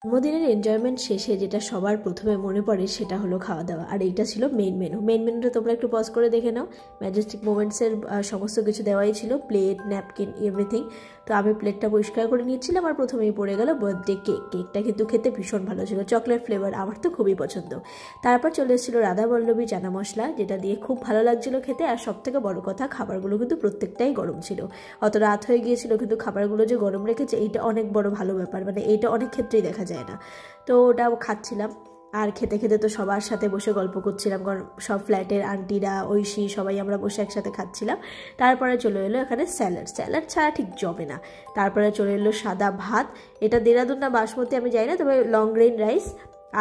জন্মদিনের এনজয়মেন্ট শেষে যেটা সবার প্রথমে মনে পড়ে সেটা হলো খাওয়া দাওয়া। আর এইটা ছিল মেইন মেনুটা তোমরা একটু পজ করে দেখে নাও। ম্যাজেস্টিক মোমেন্টসের সমস্ত কিছু দেওয়াই ছিল, প্লেট, ন্যাপকিন, এভরিথিং। তো আমি প্লেটটা পরিষ্কার করে নিচ্ছিলাম আর প্রথমেই পড়ে গেল বার্থডে কেকটা কিন্তু খেতে ভীষণ ভালো ছিল, চকলেট ফ্লেভার, আমার তো খুবই পছন্দ। তারপর চলে এসেছিলো রাধাবল্লভী চানা মশলা, যেটা দিয়ে খুব ভালো লাগছিলো খেতে। আর সব থেকে বড় কথা, খাবারগুলো কিন্তু প্রত্যেকটাই গরম ছিল। অত রাত হয়ে গিয়েছিল কিন্তু খাবারগুলো যে গরম রেখেছে এইটা অনেক বড় ভালো ব্যাপার, মানে এইটা অনেক ক্ষেত্রেই দেখা যায় না। তো ওটাও খাচ্ছিলাম আর খেতে খেতে তো সবার সাথে বসে গল্প করছিলাম, কারণ সব ফ্ল্যাটের আন্টিরা, ঐশী, সবাই আমরা বসে একসাথে খাচ্ছিলাম। তারপরে চলে এলো এখানে স্যালাড ছাড়া ঠিক জমে না। তারপরে চলে এলো সাদা ভাত, এটা দেরাদুন না বাসমতি আমি জানি না, তবে লং গ্রেন রাইস।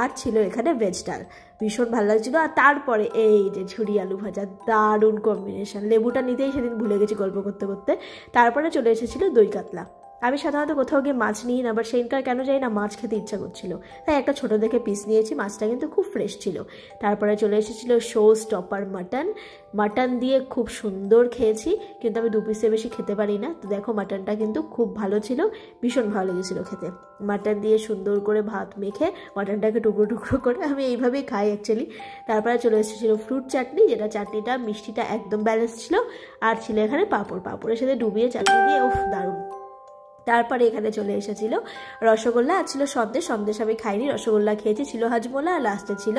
আর ছিল এখানে ভেজ ডাল, ভীষণ ভালো লাগছিলো। আর তারপরে এই যে ঝুরি আলু ভাজা, দারুণ কম্বিনেশন। লেবুটা নিতেই সেদিন ভুলে গেছি গল্প করতে করতে। তারপরে চলে এসেছিলো দই কাতলা। আমি সাধারণত কোথাও গিয়ে মাছ নিই না, আবার সেইখানকার কেন জানি না মাছ খেতে ইচ্ছা করছিল, তাই একটা ছোটো দেখে পিস নিয়েছি। মাছটা কিন্তু খুব ফ্রেশ ছিল। তারপরে চলে এসেছিলো শো স্টপার মাটন দিয়ে খুব সুন্দর খেয়েছি, কিন্তু আমি 2 পিসের বেশি খেতে পারি না। তো দেখো মাটনটা কিন্তু খুব ভালো ছিল, ভীষণ ভালো লেগেছিলো খেতে। মাটন দিয়ে সুন্দর করে ভাত মেখে মাটনটাকে টুকরো টুকরো করে আমি এইভাবেই খাই অ্যাকচুয়ালি। তারপরে চলে এসেছিলো ফ্রুট চাটনি, যেটা চাটনিটা মিষ্টিটা একদম ব্যালেন্স ছিল। আর ছিল এখানে পাঁপড়ের সাথে ডুবিয়ে চাটনি দিয়ে, উফ দারুণ। তারপরে এখানে চলে এসেছিল রসগোল্লা, আর ছিল সন্দেশ আমি খাইনি, রসগোল্লা খেয়েছি, ছিল হাজমোলা, আর লাস্টে ছিল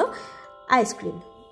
আইসক্রিম।